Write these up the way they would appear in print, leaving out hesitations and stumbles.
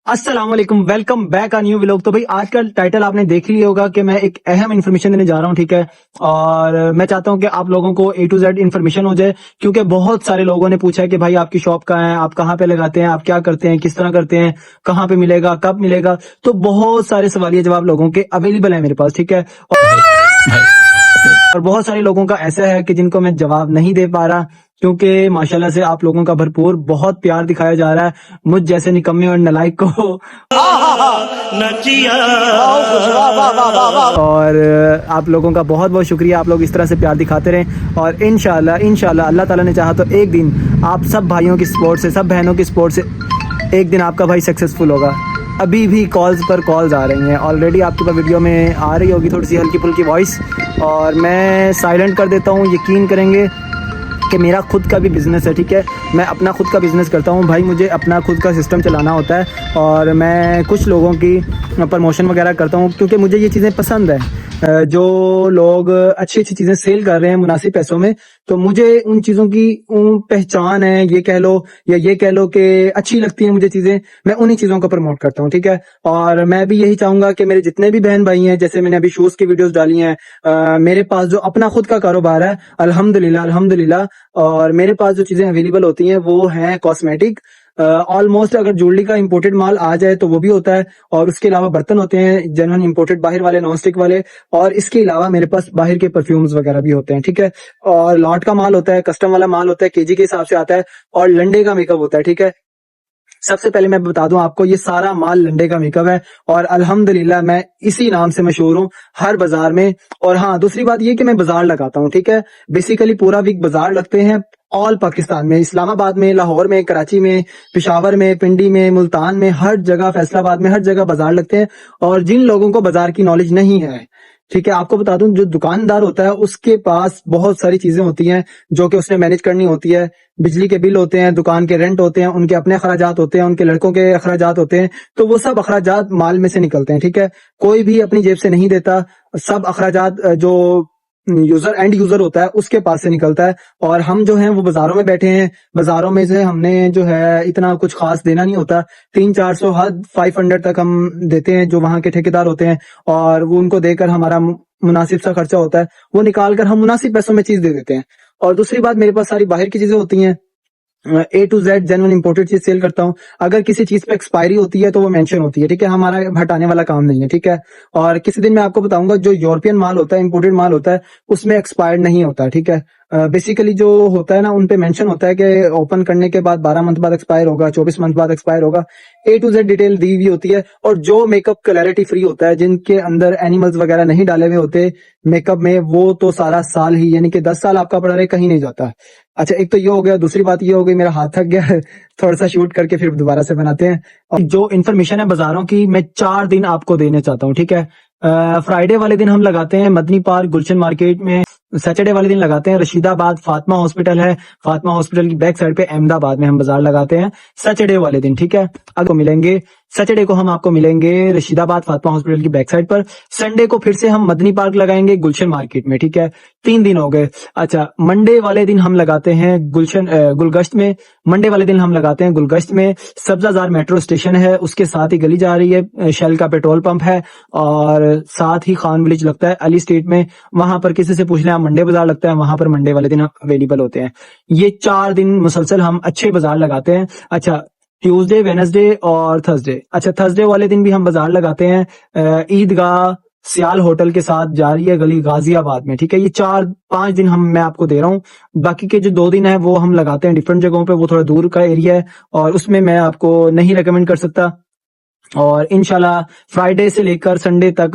अस्सलाम वालेकुम, welcome back आ new vlog. तो भाई आज का टाइटल आपने देख लिया होगा कि मैं एक अहम इन्फॉर्मेशन देने जा रहा हूं, ठीक है। और मैं चाहता हूं कि आप लोगों को A to Z इन्फॉर्मेशन हो जाए, क्योंकि बहुत सारे लोगों ने पूछा है कि भाई आपकी शॉप कहाँ है, आप कहाँ पे लगाते हैं, आप क्या करते हैं, किस तरह करते हैं, कहाँ पे मिलेगा, कब मिलेगा। तो बहुत सारे सवालिया जवाब लोगों के अवेलेबल है मेरे पास, ठीक है। और बहुत सारे लोगों का ऐसा है कि जिनको मैं जवाब नहीं दे पा रहा, क्योंकि माशाल्लाह से आप लोगों का भरपूर बहुत प्यार दिखाया जा रहा है मुझ जैसे निकम्मे और नालायक को। और आप लोगों का बहुत बहुत शुक्रिया, आप लोग इस तरह से प्यार दिखाते रहें। और इंशाल्लाह इंशाल्लाह अल्लाह ताला ने चाहा तो एक दिन आप सब भाइयों की सपोर्ट से, सब बहनों की सपोर्ट से एक दिन आपका भाई सक्सेसफुल होगा। अभी भी कॉल्स पर कॉल्स आ रही हैं, ऑलरेडी आपके पास वीडियो में आ रही होगी थोड़ी सी हल्की फुल्की वॉइस, और मैं साइलेंट कर देता हूँ। यकीन करेंगे कि मेरा खुद का भी बिज़नेस है, ठीक है। मैं अपना खुद का बिज़नेस करता हूँ भाई, मुझे अपना खुद का सिस्टम चलाना होता है, और मैं कुछ लोगों की प्रमोशन वगैरह करता हूँ, क्योंकि मुझे ये चीज़ें पसंद है। जो लोग अच्छी अच्छी चीज़ें सेल कर रहे हैं मुनासिब पैसों में, तो मुझे उन चीज़ों की पहचान है, ये कह लो या ये कह लो कि अच्छी लगती हैं मुझे चीज़ें, मैं उन्हीं चीज़ों को प्रमोट करता हूँ, ठीक है। और मैं भी यही चाहूँगा कि मेरे जितने भी बहन भाई हैं, जैसे मैंने अभी शूज़ की वीडियोस डाली हैं, मेरे पास जो अपना खुद का कारोबार है, अल्हम्दुलिल्लाह अल्हम्दुलिल्लाह। और मेरे पास जो चीज़ें अवेलेबल होती हैं वो हैं कॉस्मेटिक। ऑलमोस्ट अगर ज्वेलरी का इंपोर्टेड माल आ जाए तो वो भी होता है, और उसके अलावा बर्तन होते हैं जेन्युइन इंपोर्टेड बाहर वाले, नॉन स्टिक वाले। और इसके अलावा मेरे पास बाहर के परफ्यूम्स वगैरह भी होते हैं, ठीक है। और लॉट का माल होता है, कस्टम वाला माल होता है, केजी के हिसाब से आता है, और लंडे का मेकअप होता है, ठीक है। सबसे पहले मैं बता दूं आपको, ये सारा माल लंडे का मेकअप है, और अल्हम्दुलिल्लाह मैं इसी नाम से मशहूर हूँ हर बाजार में। और हाँ, दूसरी बात ये कि मैं बाजार लगाता हूँ, ठीक है। बेसिकली पूरा वीक बाजार लगते हैं ऑल पाकिस्तान में, इस्लामाबाद में, लाहौर में, कराची में, पेशावर में, पिंडी में, मुल्तान में, हर जगह, फैसलाबाद में, हर जगह बाजार लगते हैं। और जिन लोगों को बाजार की नॉलेज नहीं है, ठीक है, आपको बता दूं, जो दुकानदार होता है उसके पास बहुत सारी चीजें होती हैं जो कि उसने मैनेज करनी होती है। बिजली के बिल होते हैं, दुकान के रेंट होते हैं, उनके अपने अखराजात होते हैं, उनके लड़कों के अखराजात होते हैं। तो वो सब अखराजात माल में से निकलते हैं, ठीक है। कोई भी अपनी जेब से नहीं देता, सब अखराजात जो यूजर एंड यूजर होता है उसके पास से निकलता है। और हम जो हैं वो बाजारों में बैठे हैं, बाजारों में से हमने जो है इतना कुछ खास देना नहीं होता। 300-400 हद 500 तक हम देते हैं जो वहां के ठेकेदार होते हैं, और वो उनको देकर हमारा मुनासिब सा खर्चा होता है, वो निकाल कर हम मुनासिब पैसों में चीज दे देते हैं। और दूसरी बात, मेरे पास सारी बाहर की चीजें होती हैं, A to Z genuine imported चीज सेल करता हूँ। अगर किसी चीज पे एक्सपायरी होती है तो वो मेंशन होती है, ठीक है, हमारा हटाने वाला काम नहीं है, ठीक है। और किसी दिन मैं आपको बताऊंगा, जो यूरोपियन माल होता है, इंपोर्टेड माल होता है, उसमें एक्सपायर्ड नहीं होता, ठीक है। बेसिकली जो होता है ना, उन पे मेंशन होता है कि ओपन करने के बाद 12 मंथ बाद एक्सपायर होगा, 24 मंथ बाद एक्सपायर होगा। A to Z डिटेल दी हुई होती है। और जो मेकअप क्लैरिटी फ्री होता है, जिनके अंदर एनिमल्स वगैरह नहीं डाले हुए होते मेकअप में, वो तो सारा साल ही, यानी कि 10 साल आपका पड़ा रहे, कहीं नहीं जाता। अच्छा, एक तो ये हो गया। दूसरी बात ये हो गई, मेरा हाथ थक गया है, थोड़ा सा शूट करके फिर दोबारा से बनाते हैं। और जो इन्फॉर्मेशन है बाजारों की, मैं 4 दिन आपको देने चाहता हूँ, ठीक है। फ्राइडे वाले दिन हम लगाते हैं मदनी पार्क गुलशन मार्केट में। सैटरडे वाले दिन लगाते हैं रशीदाबाद, फातिमा हॉस्पिटल है, फातिमा हॉस्पिटल की बैक साइड पे अहमदाबाद में हम बाजार लगाते हैं सैटरडे वाले दिन, ठीक है। आपको मिलेंगे सैटरडे को, हम आपको मिलेंगे रशीदाबाद फातिमा हॉस्पिटल की बैक साइड पर। संडे को फिर से हम मदनी पार्क लगाएंगे गुलशन मार्केट में, ठीक है। 3 दिन हो गए। अच्छा, मंडे वाले दिन हम लगाते हैं गुलगश्त में। मंडे वाले दिन हम लगाते हैं गुलगश्त में। सब्जाजार मेट्रो स्टेशन है, उसके साथ ही गली जा रही है, शेल का पेट्रोल पंप है, और साथ ही खान विलेज लगता है अली स्ट्रीट में। वहां पर किसी से पूछ लें, मंडे बाजार लगता है, वहां पर मंडे वाले दिन अवेलेबल होते हैं। ये 4 दिन मुसलसल हम अच्छे बाजार लगाते हैं। अच्छा, ट्यूसडे, वेनसडे और थर्सडे। अच्छा, थर्सडे वाले दिन भी हम बाजार लगाते हैं ईदगाह सियाल होटल के साथ जा रही है गली गाजियाबाद में, ठीक है। ये 4-5 दिन मैं आपको दे रहा हूँ। बाकी के जो 2 दिन है वो हम लगाते हैं डिफरेंट जगहों पे, वो थोड़ा दूर का एरिया है, और उसमें मैं आपको नहीं रेकमेंड कर सकता। और इंशाल्लाह फ्राइडे से लेकर संडे तक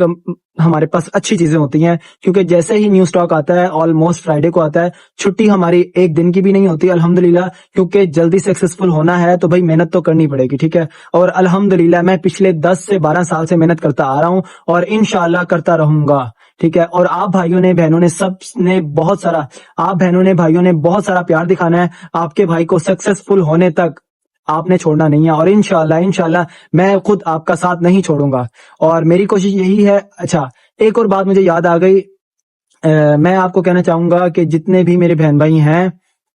हमारे पास अच्छी चीजें होती हैं, क्योंकि जैसे ही न्यू स्टॉक आता है ऑलमोस्ट फ्राइडे को आता है। छुट्टी हमारी एक दिन की भी नहीं होती अल्हम्दुलिल्लाह, क्योंकि जल्दी सक्सेसफुल होना है तो भाई मेहनत तो करनी पड़ेगी, ठीक है। और अल्हम्दुलिल्लाह मैं पिछले 10 से 12 साल से मेहनत करता आ रहा हूँ, और इंशाल्लाह करता रहूंगा, ठीक है। और आप भाइयों ने, बहनों ने, सबने बहुत सारा, आप बहनों ने, भाइयों ने बहुत सारा प्यार दिखाना है। आपके भाई को सक्सेसफुल होने तक आपने छोड़ना नहीं है, और इंशाल्लाह इंशाल्लाह मैं खुद आपका साथ नहीं छोड़ूंगा, और मेरी कोशिश यही है। अच्छा, एक और बात मुझे याद आ गई, मैं आपको कहना चाहूंगा कि जितने भी मेरे बहन भाई हैं,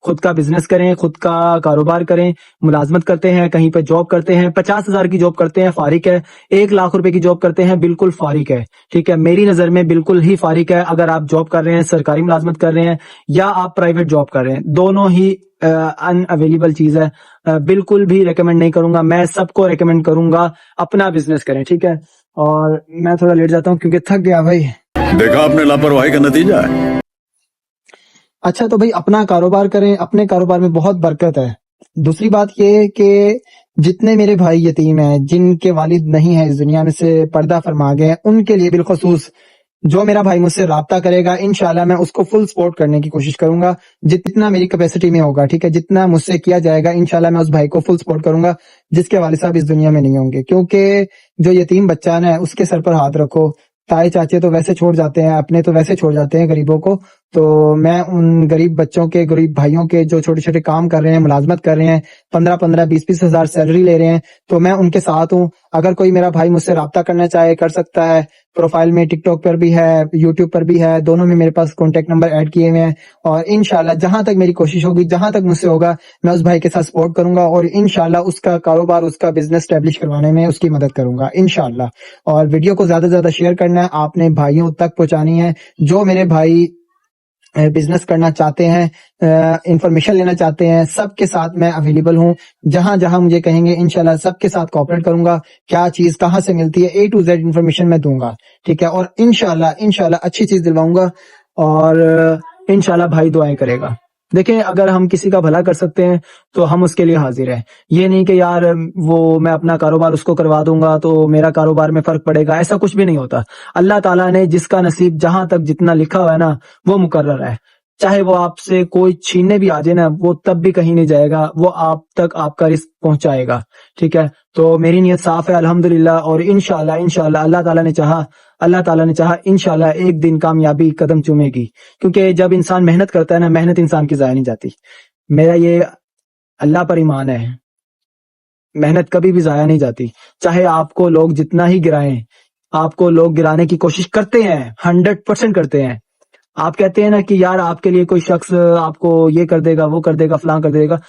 खुद का बिजनेस करें, खुद का कारोबार करें। मुलाजमत करते हैं, कहीं पे जॉब करते हैं, 50,000 की जॉब करते हैं, फारिक है। 1 लाख रुपए की जॉब करते हैं, बिल्कुल फारिक है। ठीक है, मेरी नजर में बिल्कुल ही फारिक है। अगर आप जॉब कर रहे हैं, सरकारी मुलाजमत कर रहे हैं या आप प्राइवेट जॉब कर रहे हैं, दोनों ही अनअवेलेबल चीज है। बिल्कुल भी रेकमेंड नहीं करूंगा। मैं सबको रेकमेंड करूंगा अपना बिजनेस करें। ठीक है, और मैं थोड़ा लेट जाता हूँ क्योंकि थक गया भाई। देखा आपने लापरवाही का नतीजा है। अच्छा, तो भाई अपना कारोबार करें, अपने कारोबार में बहुत बरकत है। दूसरी बात ये कि जितने मेरे भाई यतीम हैं, जिनके वालिद नहीं है इस दुनिया में से, पर्दा फरमा गए हैं, उनके लिए बिलखसूस जो मेरा भाई मुझसे राब्ता करेगा, इंशाल्लाह मैं उसको फुल सपोर्ट करने की कोशिश करूंगा, जितना मेरी कैपेसिटी में होगा। ठीक है, जितना मुझसे किया जाएगा, इंशाल्लाह मैं उस भाई को फुल सपोर्ट करूंगा जिसके वालिद साहब इस दुनिया में नहीं होंगे। क्योंकि जो यतीम बच्चा है ना, उसके सर पर हाथ रखो। ताए चाचे तो वैसे छोड़ जाते हैं, अपने तो वैसे छोड़ जाते हैं गरीबों को। तो मैं उन गरीब बच्चों के, गरीब भाइयों के जो छोटे छोटे काम कर रहे हैं, मुलाजमत कर रहे हैं, 15-15, 20-20 हजार सैलरी ले रहे हैं, तो मैं उनके साथ हूँ। अगर कोई मेरा भाई मुझसे राब्ता करना चाहे, कर सकता है। प्रोफाइल में टिकटॉक पर भी है, यूट्यूब पर भी है, दोनों में मेरे पास कॉन्टेक्ट नंबर ऐड किए हुए हैं। और इंशाल्लाह जहां तक मेरी कोशिश होगी, जहां तक मुझसे होगा, मैं उस भाई के साथ सपोर्ट करूंगा और इंशाल्लाह उसका कारोबार, उसका बिजनेस स्टैब्लिश करवाने में उसकी मदद करूंगा इंशाल्लाह। और वीडियो को ज्यादा से ज्यादा शेयर करना है, आपने भाइयों तक पहुंचानी है। जो मेरे भाई बिजनेस करना चाहते हैं, इंफॉर्मेशन लेना चाहते हैं, सबके साथ मैं अवेलेबल हूँ। जहां जहां मुझे कहेंगे, इंशाल्लाह सबके साथ कोऑपरेट करूंगा। क्या चीज कहाँ से मिलती है, A to Z इंफॉर्मेशन मैं दूंगा। ठीक है, और इंशाल्लाह इंशाल्लाह अच्छी चीज दिलवाऊंगा। और इंशाल्लाह भाई दुआएं करेगा। देखें, अगर हम किसी का भला कर सकते हैं तो हम उसके लिए हाजिर हैं। ये नहीं कि यार वो मैं अपना कारोबार उसको करवा दूंगा तो मेरा कारोबार में फर्क पड़ेगा, ऐसा कुछ भी नहीं होता। अल्लाह ताला ने जिसका नसीब जहां तक जितना लिखा हुआ है ना, वो मुकर्रर है। चाहे वो आपसे कोई छीनने भी आ जाए ना, वो तब भी कहीं नहीं जाएगा, वो आप तक आपका रिस्क पहुंचाएगा। ठीक है, तो मेरी नीयत साफ है अल्हम्दुलिल्लाह। और इंशाल्लाह इंशाल्लाह अल्लाह ताला ने चाहा इंशाल्लाह एक दिन कामयाबी कदम चूमेगी। क्योंकि जब इंसान मेहनत करता है ना, मेहनत इंसान की जाया नहीं जाती। मेरा ये अल्लाह पर ईमान है, मेहनत कभी भी जाया नहीं जाती। चाहे आपको लोग जितना ही गिराएं, आपको लोग गिराने की कोशिश करते हैं, 100% करते हैं। आप कहते हैं ना कि यार आपके लिए कोई शख्स आपको ये कर देगा, वो कर देगा, फलां कर देगा।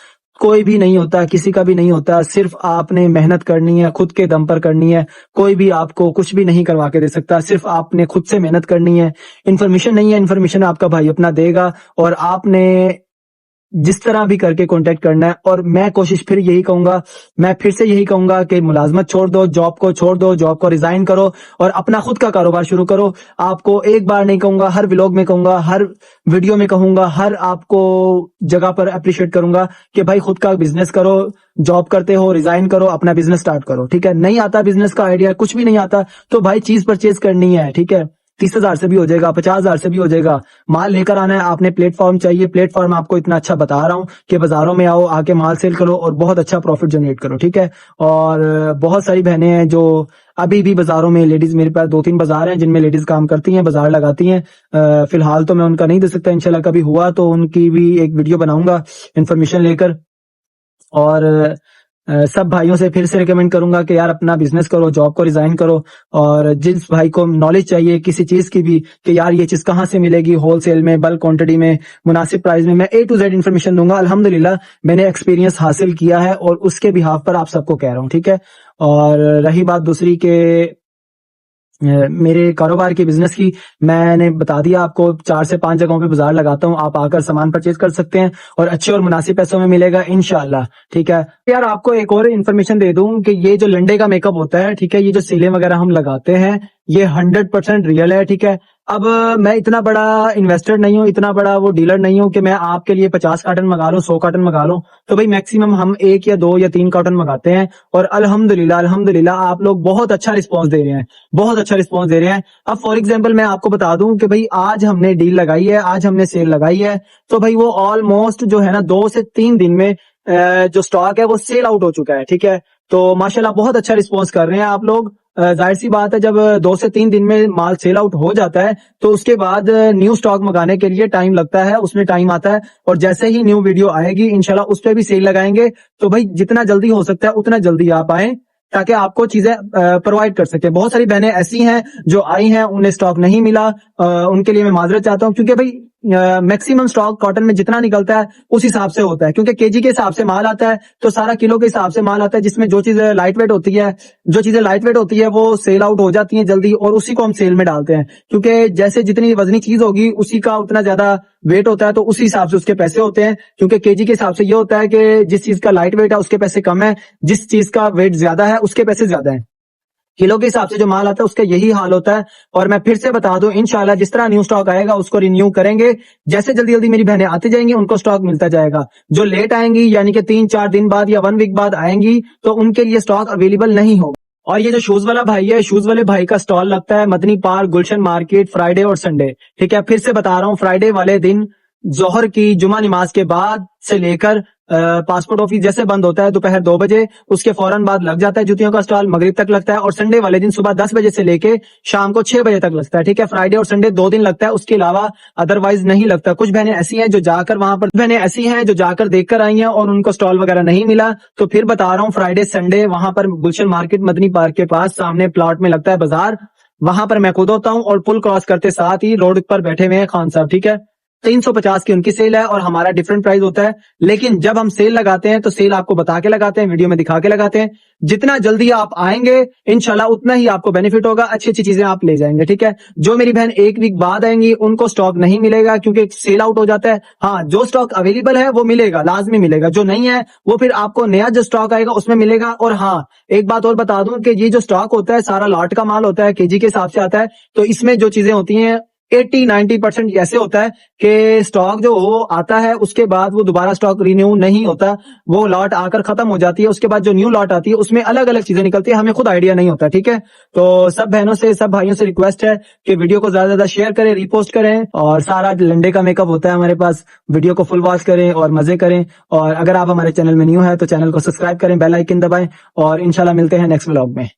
कोई भी नहीं होता, किसी का भी नहीं होता। सिर्फ आपने मेहनत करनी है, खुद के दम पर करनी है। कोई भी आपको कुछ भी नहीं करवा के दे सकता, सिर्फ आपने खुद से मेहनत करनी है। इन्फॉर्मेशन नहीं है, इन्फॉर्मेशन आपका भाई अपना देगा और आपने जिस तरह भी करके कांटेक्ट करना है। और मैं कोशिश फिर यही कहूंगा, मैं फिर से यही कहूंगा कि मुलाजमत छोड़ दो, जॉब को छोड़ दो, जॉब को रिजाइन करो और अपना खुद का कारोबार शुरू करो। आपको एक बार नहीं कहूंगा, हर व्लॉग में कहूंगा, हर वीडियो में कहूंगा, हर आपको जगह पर अप्रिशिएट करूंगा कि भाई खुद का बिजनेस करो। जॉब करते हो, रिजाइन करो, अपना बिजनेस स्टार्ट करो। ठीक है, नहीं आता बिजनेस का आइडिया, कुछ भी नहीं आता, तो भाई चीज परचेज करनी है। ठीक है, 30,000 से भी हो जाएगा, 50,000 से भी हो जाएगा। माल लेकर आना है, आपने प्लेटफॉर्म चाहिए। प्लेटफॉर्म आपको इतना अच्छा बता रहा हूं कि बाजारों में आओ, आके माल सेल करो और बहुत अच्छा प्रॉफिट जनरेट करो। ठीक है, और बहुत सारी बहनें हैं जो अभी भी बाजारों में, लेडीज, मेरे पास 2-3 बाजार हैं जिनमें लेडीज काम करती हैं, बाजार लगाती हैं। फिलहाल तो मैं उनका नहीं दे सकता, इंशाल्लाह कभी हुआ तो उनकी भी एक वीडियो बनाऊंगा इन्फॉर्मेशन लेकर। और सब भाइयों से फिर से रिकमेंड करूंगा कि यार अपना बिजनेस करो, जॉब को रिजाइन करो। और जिस भाई को नॉलेज चाहिए किसी चीज की भी कि यार ये चीज कहाँ से मिलेगी, होलसेल में, बल्क क्वांटिटी में, मुनासिब प्राइस में, मैं A to Z इन्फॉर्मेशन दूंगा। अल्हम्दुलिल्लाह मैंने एक्सपीरियंस हासिल किया है और उसके बिहाफ पर आप सबको कह रहा हूँ। ठीक है, और रही बात दूसरी के मेरे कारोबार की, बिजनेस की, मैंने बता दिया आपको 4 से 5 जगहों पे बाजार लगाता हूँ। आप आकर सामान परचेज कर सकते हैं और अच्छे और मुनासिब पैसों में मिलेगा इंशाल्लाह। ठीक है यार, आपको एक और इन्फॉर्मेशन दे दूं कि ये जो लंडे का मेकअप होता है, ठीक है, ये जो सीले वगैरह हम लगाते हैं, ये 100% रियल है। ठीक है, अब मैं इतना बड़ा इन्वेस्टर नहीं हूँ, इतना बड़ा वो डीलर नहीं हूँ कि मैं आपके लिए 50 कार्टन मंगा लूं, 100 कार्टन मंगा लूं। तो भाई मैक्सिमम हम 1 या 2 या 3 कार्टन मंगाते हैं और अल्हम्दुलिल्लाह अल्हम्दुलिल्लाह आप लोग बहुत अच्छा रिस्पॉन्स दे रहे हैं, बहुत अच्छा रिस्पॉन्स दे रहे हैं। अब फॉर एग्जाम्पल मैं आपको बता दूं कि भाई आज हमने डील लगाई है, आज हमने सेल लगाई है, तो भाई वो ऑलमोस्ट जो है ना 2 से 3 दिन में जो स्टॉक है वो सेल आउट हो चुका है। ठीक है, तो माशाल्लाह बहुत अच्छा रिस्पॉन्स कर रहे हैं आप लोग। जाहिर सी बात है, जब 2 से 3 दिन में माल सेल आउट हो जाता है तो उसके बाद न्यू स्टॉक मंगाने के लिए टाइम लगता है, उसमें टाइम आता है। और जैसे ही न्यू वीडियो आएगी इंशाल्लाह उस पर भी सेल लगाएंगे। तो भाई जितना जल्दी हो सकता है उतना जल्दी आप आए ताकि आपको चीजें प्रोवाइड कर सके। बहुत सारी बहनें ऐसी हैं जो आई हैं, उन्हें स्टॉक नहीं मिला, उनके लिए मैं माजरत चाहता हूँ। क्योंकि भाई मैक्सिमम स्टॉक कॉटन में जितना निकलता है उस हिसाब से होता है, क्योंकि केजी के हिसाब से माल आता है तो सारा किलो के हिसाब से माल आता है, जिसमें जो चीजें लाइट वेट होती है वो सेल आउट हो जाती है जल्दी, और उसी को हम सेल में डालते हैं, क्योंकि जैसे जितनी वजनी चीज होगी उसी का उतना ज्यादा वेट होता है, तो उसी हिसाब से उसके पैसे होते हैं। क्योंकि केजी के हिसाब से ये होता है कि जिस चीज का लाइट वेट है उसके पैसे कम है, जिस चीज का वेट ज्यादा है उसके पैसे ज्यादा है। किलो के हिसाब से जो माल आता है उसका यही हाल होता है। और मैं फिर से बता दूं, इंशाल्लाह जिस तरह न्यू स्टॉक आएगा उसको रिन्यू करेंगे, जैसे जल्दी जल्दी मेरी बहनें आती जाएंगी उनको स्टॉक मिलता जाएगा। जो लेट आएंगी यानी कि 3-4 दिन बाद या 1 वीक बाद आएंगी तो उनके लिए स्टॉक अवेलेबल नहीं होगा। और ये जो शूज वाला भाई है, शूज वाले भाई का स्टॉल लगता है मदनी पार्क, गुलशन मार्केट, फ्राइडे और संडे। ठीक है, फिर से बता रहा हूँ, फ्राइडे वाले दिन जोहर की जुमा नमाज के बाद से लेकर पासपोर्ट ऑफिस जैसे बंद होता है दोपहर 2 बजे, उसके फौरन बाद लग जाता है जूतियों का स्टॉल, मगरिब तक लगता है। और संडे वाले दिन सुबह 10 बजे से लेके शाम को 6 बजे तक लगता है। ठीक है, फ्राइडे और संडे 2 दिन लगता है, उसके अलावा अदरवाइज नहीं लगता। कुछ बहनें ऐसी हैं जो जाकर देख कर आई हैं और उनको स्टॉल वगैरह नहीं मिला, तो फिर बता रहा हूँ फ्राइडे संडे वहां पर गुलशन मार्केट मदनी पार्क के पास सामने प्लॉट में लगता है बाजार, वहां पर मैं खुद होता हूँ। और पुल क्रॉस करते साथ ही रोड पर बैठे हुए हैं खान साहब। ठीक है, 350 की उनकी सेल है और हमारा डिफरेंट प्राइस होता है, लेकिन जब हम सेल लगाते हैं तो सेल आपको बता के लगाते हैं, वीडियो में दिखा के लगाते हैं। जितना जल्दी आप आएंगे इंशाल्लाह उतना ही आपको बेनिफिट होगा, अच्छी अच्छी चीजें आप ले जाएंगे। ठीक है, जो मेरी बहन 1 वीक बाद आएंगी उनको स्टॉक नहीं मिलेगा क्योंकि सेल आउट हो जाता है। हाँ, जो स्टॉक अवेलेबल है वो मिलेगा, लाजमी मिलेगा, जो नहीं है वो फिर आपको नया जो स्टॉक आएगा उसमें मिलेगा। और हाँ, एक बात और बता दूं कि ये जो स्टॉक होता है सारा लॉट का माल होता है, केजी के हिसाब से आता है, तो इसमें जो चीजें होती हैं 80-90% ऐसे होता है कि स्टॉक जो वो आता है उसके बाद वो दोबारा स्टॉक रिन्यू नहीं होता, वो लॉट आकर खत्म हो जाती है, उसके बाद जो न्यू लॉट आती है उसमें अलग अलग चीजें निकलती है, हमें खुद आइडिया नहीं होता। ठीक है, तो सब बहनों से, सब भाइयों से रिक्वेस्ट है कि वीडियो को ज्यादा ज्यादा शेयर करें, रिपोस्ट करें, और सारा लंडे का मेकअप होता है हमारे पास, वीडियो को फुल वॉच करें और मजे करें। और अगर आप हमारे चैनल में न्यू है तो चैनल को सब्सक्राइब करें, बेल आइकन दबाएं, और इंशाल्लाह मिलते हैं नेक्स्ट व्लॉग में।